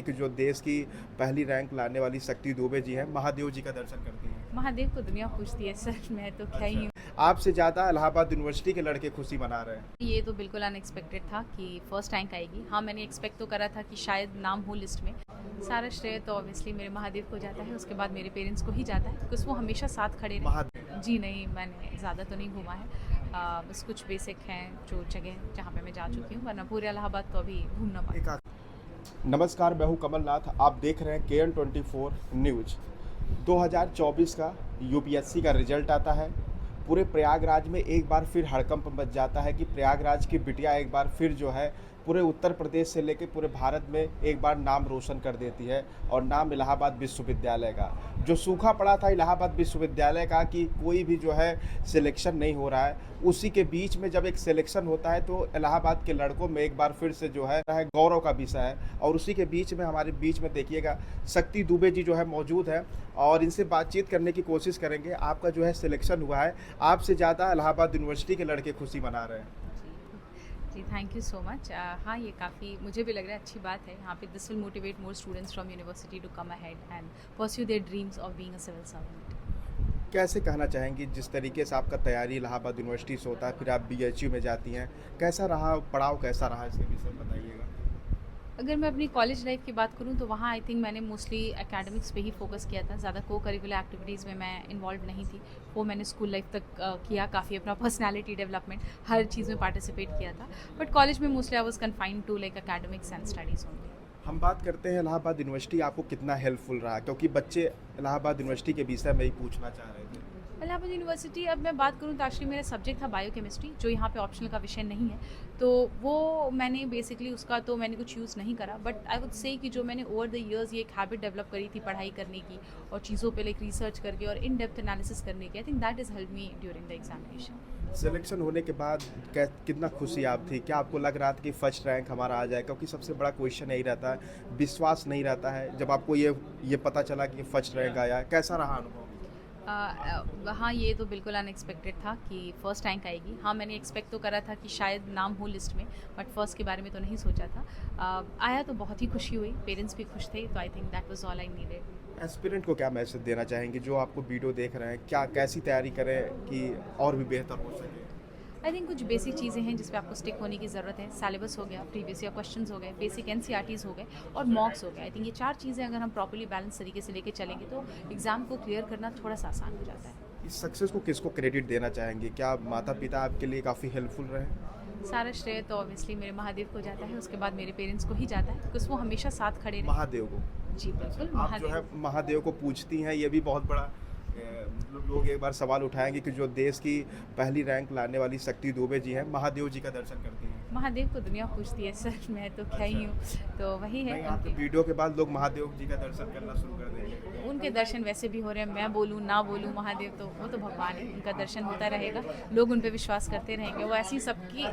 कि जो देश की पहली रैंक लाने वाली शक्ति दुबे जी हैं, महादेव जी का दर्शन करती हैं। महादेव को दुनिया पूछती है सर, मैं तो क्या ही अच्छा, हूँ। आपसे ज़्यादा इलाहाबाद यूनिवर्सिटी के लड़के खुशी मना रहे हैं। ये तो बिल्कुल अनएक्सपेक्टेड था कि फर्स्ट रैंक आएगी। हाँ, मैंने एक्सपेक्ट तो करा था कि शायद नाम हो लिस्ट में। सारा श्रेय तो ऑब्वियसली मेरे महादेव को जाता है, उसके बाद मेरे पेरेंट्स को ही जाता है, बिकॉज़ वो हमेशा साथ खड़े महादेव रहे। जी नहीं, मैंने ज़्यादा तो नहीं घूमा है। बस कुछ बेसिक हैं जो जगह जहाँ पे मैं जा चुकी हूँ, वरना पूरे इलाहाबाद तो अभी घूम ना पाई। एक आध- नमस्कार, मैं हूं कमलनाथ। आप देख रहे हैं KN24 न्यूज। 2024 का यूपीएससी का रिजल्ट आता है। पूरे प्रयागराज में एक बार फिर हड़कंप मच जाता है कि प्रयागराज की बिटिया एक बार फिर जो है पूरे उत्तर प्रदेश से लेकर पूरे भारत में एक बार नाम रोशन कर देती है, और नाम इलाहाबाद विश्वविद्यालय का। जो सूखा पड़ा था इलाहाबाद विश्वविद्यालय का कि कोई भी जो है सिलेक्शन नहीं हो रहा है, उसी के बीच में जब एक सिलेक्शन होता है तो इलाहाबाद के लड़कों में एक बार फिर से जो है गौरव का विषय है। और उसी के बीच में हमारे बीच में देखिएगा शक्ति दुबे जी जो है मौजूद है, और इनसे बातचीत करने की कोशिश करेंगे। आपका जो है सिलेक्शन हुआ है, आपसे ज़्यादा इलाहाबाद यूनिवर्सिटी के लड़के खुशी मना रहे हैं। जी, थैंक यू सो मच। हाँ, ये काफ़ी मुझे भी लग रहा है अच्छी बात है। यहाँ पे this will motivate more students from university to come ahead and pursue their dreams of being a civil servant. कैसे कहना चाहेंगी, जिस तरीके से आपका तैयारी इलाहाबाद यूनिवर्सिटी से होता है, फिर आप BHU में जाती हैं, कैसा रहा पड़ाव, कैसा रहा, इसके विषय में बताइएगा। अगर मैं अपनी कॉलेज लाइफ की बात करूँ तो वहाँ आई थिंक मैंने मोस्टली एकेडमिक्स पे ही फोकस किया था। ज़्यादा को करिकुलर एक्टिविटीज़ में मैं इन्वॉल्व नहीं थी। वो मैंने स्कूल लाइफ तक किया, काफ़ी अपना पर्सनालिटी डेवलपमेंट हर चीज़ में पार्टिसिपेट किया था। बट कॉलेज में mostly I was confined to like academics and studies only. हम बात करते हैं इलाहाबाद यूनिवर्सिटी आपको कितना हेल्पफुल रहा, क्योंकि बच्चे इलाहाबाद यूनिवर्सिटी के विषय में ही पूछना चाह रहे थे। इलाहाबाद यूनिवर्सिटी, अब मैं बात करूँ तो एक्चुअली मेरा सब्जेक्ट था बायोकेमिस्ट्री, जो यहाँ पे ऑप्शनल का विषय नहीं है। तो वो मैंने बेसिकली उसका तो मैंने कुछ यूज़ नहीं करा, बट आई वुड से कि जो मैंने ओवर द इयर्स ये एक हैबिट डेवलप करी थी पढ़ाई करने की और चीज़ों पे लाइक रिसर्च करके और इन डेप्थ एनालिसिस करने की, I think that is help me during the examination. Selection होने के बाद कितना खुशी आप थी? क्या आपको लग रहा था कि फर्स्ट रैंक हमारा आ जाए? क्योंकि सबसे बड़ा क्वेश्चन यही रहता है, विश्वास नहीं रहता है। जब आपको ये पता चला कि फर्स्ट रैंक आया, कैसा रहा अनुभव? हाँ, ये तो बिल्कुल अनएक्सपेक्टेड था कि फर्स्ट रैंक आएगी। हाँ, मैंने एक्सपेक्ट तो करा था कि शायद नाम हो लिस्ट में, बट फर्स्ट के बारे में तो नहीं सोचा था। आया तो बहुत ही खुशी हुई, पेरेंट्स भी खुश थे, तो I think that was all I needed. Aspirant को क्या मैसेज देना चाहेंगे जो आपको वीडियो देख रहे हैं? क्या कैसी तैयारी करें कि और भी बेहतर हो सके? आई थिंक कुछ बेसिक चीज़ें हैं जिस पे आपको स्टिक होने की ज़रूरत है। सिलेबस हो गया, प्रीवियस ईयर क्वेश्चंस हो गए, बेसिक NCERTs हो गए और मॉक्स हो गए। आई थिंक ये 4 चीज़ें अगर हम प्रॉपर्ली बैलेंस तरीके से लेके चलेंगे तो एग्ज़ाम को क्लियर करना थोड़ा सा आसान हो जाता है। इस सक्सेस को किसको क्रेडिट देना चाहेंगे? क्या माता-पिता आपके लिए काफ़ी हेल्पफुल रहे? सारा श्रेय तो ऑब्वियसली मेरे महादेव को जाता है, उसके बाद मेरे पेरेंट्स को ही जाता है, बिकॉज़ वो हमेशा साथ खड़े रहे। महादेव को? जी, बिल्कुल आप जो महादेव। है महादेव को पूजती हैं, ये भी बहुत बड़ा लोग एक बार सवाल उठाएंगे कि जो देश की पहली रैंक लाने वाली शक्ति दुबे जी हैं, महादेव जी का दर्शन करती हैं। महादेव को दुनिया पूछती है सर, मैं तो क्या ही हूँ। तो वही है नहीं, आपके उनके वीडियो के बाद लोग महादेव जी का दर्शन करना शुरू कर देंगे। उनके दर्शन वैसे भी हो रहे हैं। मैं बोलूँ ना बोलूँ, महादेव तो वो तो भगवान है, उनका दर्शन होता रहेगा। लोग उन पे विश्वास करते रहेंगे, वो ऐसी सबकी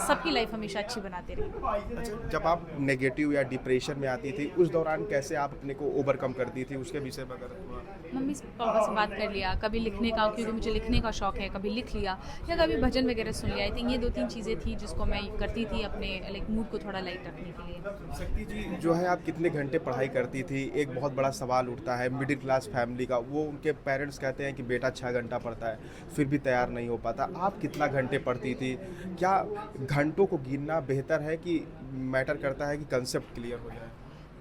सबकी लाइफ हमेशा अच्छी बनाते रहेंगे। अच्छा, जब आप नेगेटिव या डिप्रेशन में आती थी, उस दौरान कैसे आप अपने को ओवरकम करती थी, उसके विषय में अगर थोड़ा। मम्मी पापा से बात कर लिया, कभी लिखने का, क्योंकि मुझे लिखने का शौक है, कभी लिख लिया या कभी भजन वगैरह सुन लिया। आई थिंक ये 2-3 चीज़ें थी जिसको मैं करती थी अपने लाइक मूड को थोड़ा लाइट रखने के लिए। शक्ति जी जो है, आप कितने घंटे पढ़ाई करती थी? एक बहुत बड़ा सवाल उठता है मिडिल क्लास फैमिली का। वो उनके पेरेंट्स कहते हैं कि बेटा 6 घंटा पढ़ता है, फिर भी तैयार नहीं हो पाता। आप कितना घंटे पढ़ती थी? क्या घंटों को गिनना बेहतर है कि मैटर करता है कि कंसेप्ट क्लियर हो जाए?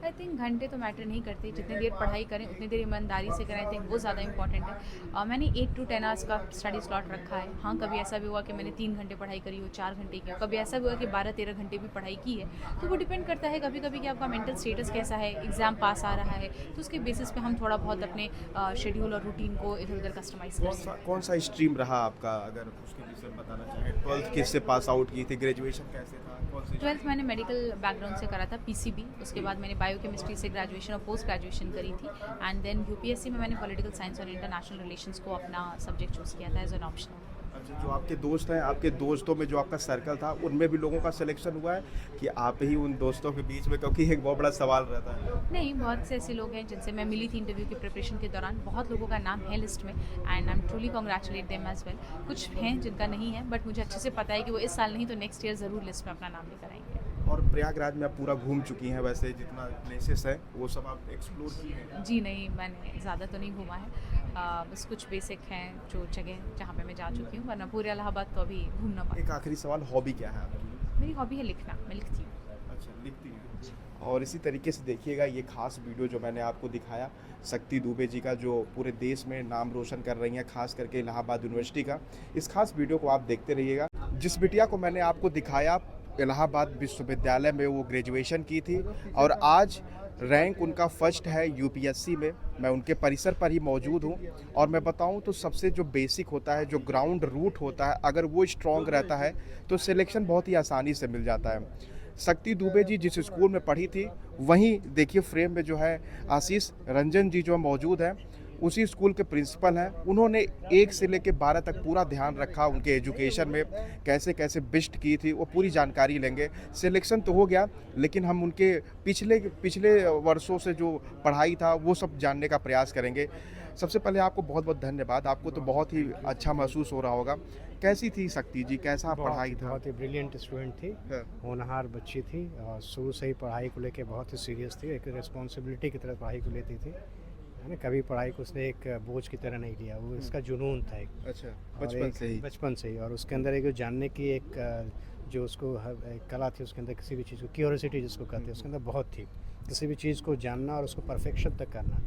आई थिंक घंटे तो मैटर नहीं करते, जितनी देर पढ़ाई करें उतनी देर ईमानदारी से करें, आई थिंक वो ज़्यादा इंपॉर्टेंट है। मैंने 8 to 10 आवर्स का स्टडी स्लॉट रखा है। हाँ, कभी ऐसा भी हुआ कि मैंने 3 घंटे पढ़ाई करी हो, 4 घंटे की हो, कभी ऐसा भी हुआ कि 12-13 घंटे भी पढ़ाई की है। तो वो डिपेंड करता है कभी कभी कि आपका मेंटल स्टेटस कैसा है, एग्ज़ाम पास आ रहा है, तो उसके बेसिस पे हम थोड़ा बहुत अपने शेड्यूल और रूटीन को इधर उधर कस्टमाइज़ कर सकते हैं। कौन सा स्ट्रीम रहा आपका, अगर उसके विषय में बताना चाहें? 12th किससे पास आउट की थी? ग्रेजुएशन कैसे था? कौन सी? 12th मैंने मेडिकल बैकग्राउंड से करा था, PCB। उसके बाद मैंने बायोकेमिस्ट्री से ग्रेजुएशन और पोस्ट ग्रेजुएशन करी थी। एंड देन UPSC में मैंने पॉलिटिकल साइंस और इंटरनेशनल रिलेशंस को अपना सब्जेक्ट चूज़ किया था एज एन ऑप्शनल। अच्छा, जो आपके दोस्त हैं, आपके दोस्तों में जो आपका सर्कल था, उनमें भी लोगों का सिलेक्शन हुआ है कि आप ही उन दोस्तों के बीच में? क्योंकि एक बहुत बड़ा सवाल रहता है। नहीं, बहुत से ऐसे लोग हैं जिनसे मैं मिली थी इंटरव्यू की प्रिपरेशन के दौरान। बहुत लोगों का नाम है लिस्ट में and I am truly congratulate them as well. कुछ हैं जिनका नहीं है, बट मुझे अच्छे से पता है कि वो इस साल नहीं तो नेक्स्ट ईयर ज़रूर लिस्ट में अपना नाम लेकर आएंगे। और प्रयागराज में आप पूरा घूम चुकी हैं, वैसे जितना प्लेसेस है वो सब आप एक्सप्लोर की हैं? जी नहीं, मैंने ज़्यादा तो नहीं घूमा है। बस कुछ बेसिक हैं जो जगह जहाँ पे मैं जा चुकी हूँ, वरना पूरे इलाहाबाद तो अभी घूम ना पाई। एक आखिरी सवाल, हॉबी क्या है आपकी? मेरी हॉबी है लिखना, मैं लिखती हूँ। अच्छा, लिखती हैं। और इसी तरीके से देखिएगा ये खास वीडियो जो मैंने आपको दिखाया शक्ति दुबे जी का, जो पूरे देश में नाम रोशन कर रही हैं, खास करके इलाहाबाद यूनिवर्सिटी का। इस खास वीडियो को आप देखते रहिएगा। जिस बिटिया को मैंने आपको दिखाया, इलाहाबाद विश्वविद्यालय में वो ग्रेजुएशन की थी और आज रैंक उनका फर्स्ट है यूपीएससी में। मैं उनके परिसर पर ही मौजूद हूँ और मैं बताऊँ तो सबसे जो बेसिक होता है, जो ग्राउंड रूट होता है, अगर वो स्ट्रॉन्ग रहता है तो सिलेक्शन बहुत ही आसानी से मिल जाता है। शक्ति दुबे जी जिस स्कूल में पढ़ी थी, वहीं देखिए फ्रेम में जो है आशीष रंजन जी जो मौजूद हैं, उसी स्कूल के प्रिंसिपल हैं। उन्होंने 1 से लेकर 12 तक पूरा ध्यान रखा उनके एजुकेशन में, कैसे कैसे बेस्ट की थी वो पूरी जानकारी लेंगे। सिलेक्शन तो हो गया, लेकिन हम उनके पिछले वर्षों से जो पढ़ाई था वो सब जानने का प्रयास करेंगे। सबसे पहले आपको बहुत बहुत धन्यवाद। आपको तो बहुत ही अच्छा महसूस हो रहा होगा। कैसी थी शक्ति जी, कैसा पढ़ाई था? बहुत ही ब्रिलियंट स्टूडेंट थी, हाँ। होनहार बच्ची थी और शुरू से ही पढ़ाई को लेके बहुत ही सीरियस थी, एक रिस्पॉन्सिबिलिटी की तरह पढ़ाई को लेती थी, है ना। कभी पढ़ाई को उसने एक बोझ की तरह नहीं लिया, वो इसका जुनून था एक। अच्छा, और बचपन एक- से ही? बचपन से ही। और उसके अंदर एक जो जानने की एक जो उसको एक कला थी, उसके अंदर किसी भी चीज़ को क्यूरियोसिटी जिसको कहते हैं, उसके अंदर बहुत थी। किसी भी चीज़ को जानना और उसको परफेक्शन तक करना,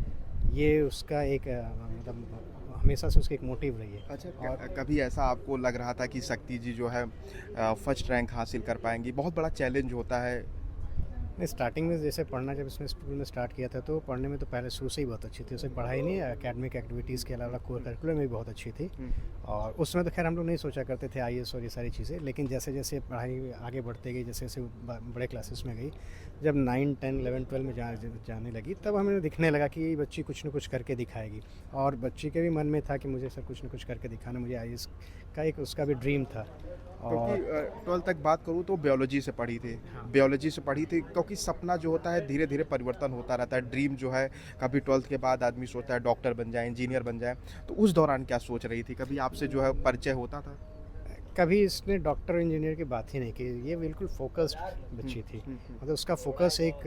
ये उसका एक मतलब हमेशा से उसकी एक मोटिव रही है। अच्छा, और कभी ऐसा आपको लग रहा था कि शक्ति जी जो है फर्स्ट रैंक हासिल कर पाएंगी? बहुत बड़ा चैलेंज होता है। नहीं, स्टार्टिंग में जैसे पढ़ना जब इसमें स्कूल में स्टार्ट किया था तो पढ़ने में तो पहले शुरू से ही बहुत अच्छी थी। उसे पढ़ाई नहीं, एकेडमिक एक्टिविटीज़ के अलावा कोर करिकुलर में भी बहुत अच्छी थी। और उसमें तो खैर हम लोग नहीं सोचा करते थे आईएएस और ये सारी चीज़ें, लेकिन जैसे जैसे पढ़ाई आगे बढ़ते गई, जैसे जैसे बड़े क्लासेस में गई, जब 9, 10, 11, 12 में जाने लगी, तब हमें दिखने लगा कि ये बच्ची कुछ न कुछ करके दिखाएगी। और बच्ची के भी मन में था कि मुझे सर कुछ न कुछ करके दिखाना, मुझे आईएएस का एक उसका भी ड्रीम था। और क्योंकि 12 तक बात करूँ तो बायोलॉजी से पढ़ी थी। हाँ। बायोलॉजी से पढ़ी थी क्योंकि सपना जो होता है धीरे धीरे परिवर्तन होता रहता है। ड्रीम जो है कभी 12th के बाद आदमी सोचता है डॉक्टर बन जाए, इंजीनियर बन जाए। तो उस दौरान क्या सोच रही थी? कभी आपसे जो है परिचय होता था? कभी इसने डॉक्टर इंजीनियर की बात ही नहीं की। ये बिल्कुल फोकस्ड बच्ची थी। मतलब उसका फोकस एक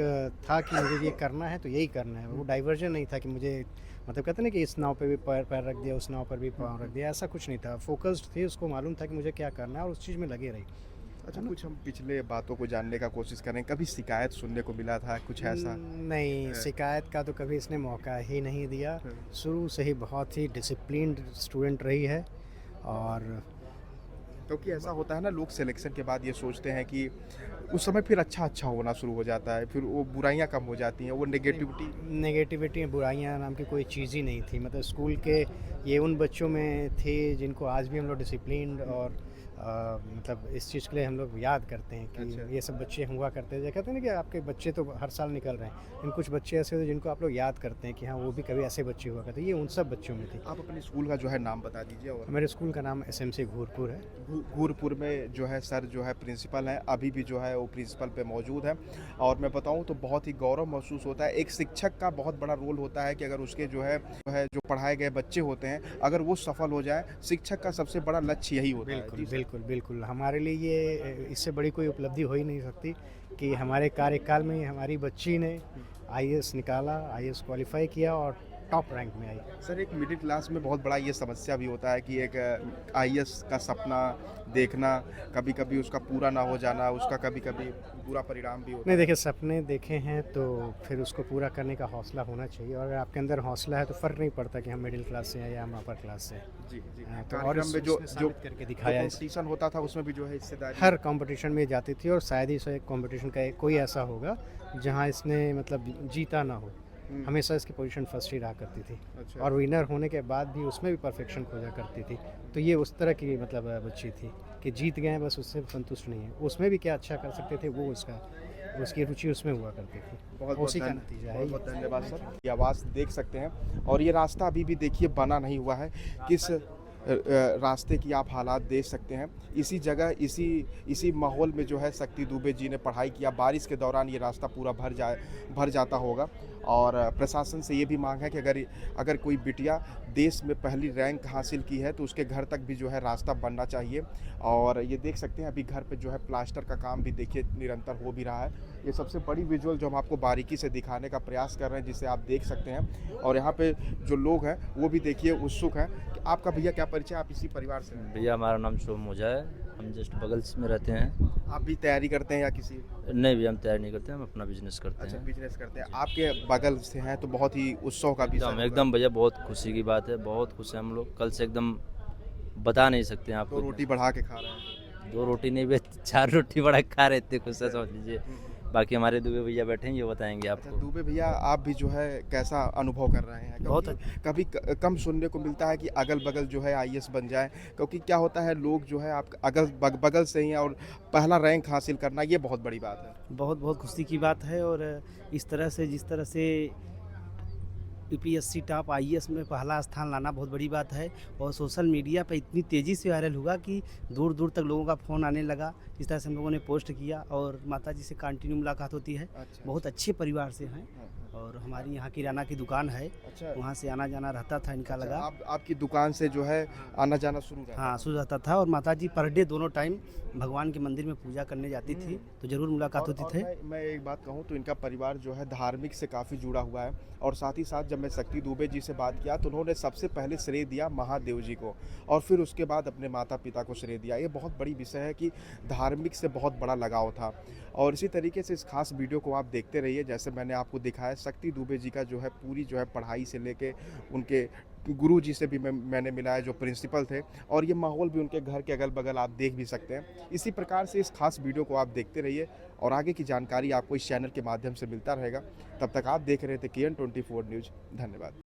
था कि मुझे ये करना है तो यही करना है। वो डाइवर्जन नहीं था कि मुझे मतलब कहते ना कि इस नाव पे भी पैर रख दिया, उस नाव पर भी पाँव रख दिया, ऐसा कुछ नहीं था। फोकस्ड थी, उसको मालूम था कि मुझे क्या करना है और उस चीज़ में लगे रही। अच्छा, कुछ हम पिछले बातों को जानने का कोशिश करें। कभी शिकायत सुनने को मिला था कुछ ऐसा? नहीं, शिकायत का तो कभी इसने मौका ही नहीं दिया। शुरू से ही बहुत ही डिसिप्लिन्ड स्टूडेंट रही है। और क्योंकि ऐसा होता है ना, लोग सिलेक्शन के बाद ये सोचते हैं कि उस समय फिर अच्छा होना शुरू हो जाता है, फिर वो बुराइयां कम हो जाती हैं, वो नेगेटिविटी बुराइयां नाम की कोई चीज़ ही नहीं थी। मतलब स्कूल के ये उन बच्चों में थे जिनको आज भी हम लोग डिसिप्लिन्ड और मतलब इस चीज़ के लिए हम लोग याद करते हैं कि अच्छा। ये सब बच्चे हुआ करते थे। कहते हैं ना कि आपके बच्चे तो हर साल निकल रहे हैं, लेकिन कुछ बच्चे ऐसे होते हैं जिनको आप लोग याद करते हैं कि हाँ वो भी कभी ऐसे बच्चे हुआ करते। ये उन सब बच्चों में थी। आप अपने स्कूल का जो है नाम बता दीजिए। और मेरे स्कूल का नाम SMC घूरपुर है। घूरपुर में जो है सर जो है प्रिंसिपल हैं, अभी भी जो है वो प्रिंसिपल पे मौजूद हैं। और मैं बताऊं तो बहुत ही गौरव महसूस होता है। एक शिक्षक का बहुत बड़ा रोल होता है कि अगर उसके जो पढ़ाए गए बच्चे होते हैं, अगर वो सफल हो जाए, शिक्षक का सबसे बड़ा लक्ष्य यही होता है। बिल्कुल बिल्कुल बिल्कुल। हमारे लिए ये इससे बड़ी कोई उपलब्धि हो ही नहीं सकती कि हमारे कार्यकाल में हमारी बच्ची ने आईएएस निकाला, आईएएस क्वालिफाई किया और टॉप रैंक में आई। सर, एक मिडिल क्लास में बहुत बड़ा ये समस्या भी होता है कि एक आईएएस का सपना देखना, कभी कभी उसका पूरा ना हो जाना, उसका कभी कभी बुरा परिणाम भी होता नहीं, है। देखिए सपने देखे हैं तो फिर उसको पूरा करने का हौसला होना चाहिए। और अगर आपके अंदर हौसला है तो फ़र्क नहीं पड़ता कि हम मिडिल क्लास से हैं या हम अपर क्लास से हैं। जी जी। हाँ, तो कार्यक्रम में जो करके दिखाया इस कंपटीशन होता था उसमें भी जो है हिस्सेदारी हर कंपटीशन में जाती थी। और शायद ही से कंपटीशन का कोई ऐसा होगा जहां इसने मतलब जीता ना हो। हमेशा इसकी पोजीशन फर्स्ट ही रहा करती थी। अच्छा। और विनर होने के बाद भी उसमें भी परफेक्शन खोजा करती थी। तो ये उस तरह की मतलब बच्ची थी कि जीत गए बस उससे संतुष्ट नहीं है। उसमें भी क्या अच्छा कर सकते थे वो उसकी रुचि उसमें हुआ करती थी। उसी का नतीजा है। बहुत धन्यवाद सर। ये आवाज़ देख सकते हैं और ये रास्ता अभी भी देखिए बना नहीं हुआ है। किस रास्ते की आप हालात देख सकते हैं। इसी जगह इसी माहौल में जो है शक्ति दुबे जी ने पढ़ाई किया। बारिश के दौरान ये रास्ता पूरा भर जाता होगा और प्रशासन से ये भी मांग है कि अगर कोई बिटिया देश में पहली रैंक हासिल की है तो उसके घर तक भी जो है रास्ता बनना चाहिए। और ये देख सकते हैं अभी घर पे जो है प्लास्टर का काम भी देखिए निरंतर हो भी रहा है। ये सबसे बड़ी विजुअल जो हम आपको बारीकी से दिखाने का प्रयास कर रहे हैं, जिसे आप देख सकते हैं। और यहाँ पे जो लोग हैं वो भी देखिए उत्सुक हैं। कि आपका भैया क्या परिचय, आप इसी परिवार से हैं? भैया हमारा नाम शुभम ओझा है, हम जस्ट बगल में रहते हैं। आप भी तैयारी करते हैं या किसी? नहीं भैया हम तैयारी नहीं करते, हम अपना बिजनेस करते अच्छा, हैं। बिजनेस करते हैं। आपके बगल से हैं तो बहुत ही उत्सव का विषय होगा। एकदम भैया बहुत खुशी की बात है, बहुत खुश हैं हम लोग। कल से एकदम बता नहीं सकते हैं तो आपको। रोटी बढ़ा के खा रहे हैं। 2 रोटी नहीं भैया 4 रोटी बड़ा खा रहे थे, खुश है समझ लीजिए। बाकी हमारे दुबे भैया बैठे हैं, ये बताएंगे अच्छा, आपको। दुबे भैया आप भी जो है कैसा अनुभव कर रहे हैं? बहुत कभी कम सुनने को मिलता है कि अगल बगल जो है आईएएस बन जाए, क्योंकि क्या होता है लोग जो है आप अगल बगल से ही हैं और पहला रैंक हासिल करना ये बहुत बड़ी बात है। बहुत बहुत खुशी की बात है। और इस तरह से जिस तरह से यूपीएससी टॉप आईएएस में पहला स्थान लाना बहुत बड़ी बात है। और सोशल मीडिया पर इतनी तेज़ी से वायरल हुआ कि दूर दूर तक लोगों का फ़ोन आने लगा। इस तरह से हम लोगों ने पोस्ट किया और माता जी से कंटिन्यू मुलाकात होती है। अच्छा। बहुत अच्छे परिवार से हैं हाँ, और हमारी यहाँ किराना की दुकान है, अच्छा। वहाँ से आना जाना रहता था इनका लगा। आपकी दुकान से जो है आना जाना शुरू रहता हाँ है। शुरू रहता था। और माता जी पर डे दोनों टाइम भगवान के मंदिर में पूजा करने जाती थी, तो ज़रूर मुलाकात होती और थी। मैं एक बात कहूँ तो इनका परिवार जो है धार्मिक से काफ़ी जुड़ा हुआ है। और साथ ही साथ जब मैं शक्ति दुबे जी से बात किया तो उन्होंने सबसे पहले श्रेय दिया महादेव जी को और फिर उसके बाद अपने माता पिता को श्रेय दिया। ये बहुत बड़ी विषय है कि धार्मिक से बहुत बड़ा लगाव था। और इसी तरीके से इस खास वीडियो को आप देखते रहिए। जैसे मैंने आपको दिखाया शक्ति दुबे जी का जो है पूरी जो है पढ़ाई से लेके उनके गुरु जी से भी मैंने मिला है जो प्रिंसिपल थे, और ये माहौल भी उनके घर के अगल बगल आप देख भी सकते हैं। इसी प्रकार से इस खास वीडियो को आप देखते रहिए और आगे की जानकारी आपको इस चैनल के माध्यम से मिलता रहेगा। तब तक आप देख रहे थे KN24 न्यूज़। धन्यवाद।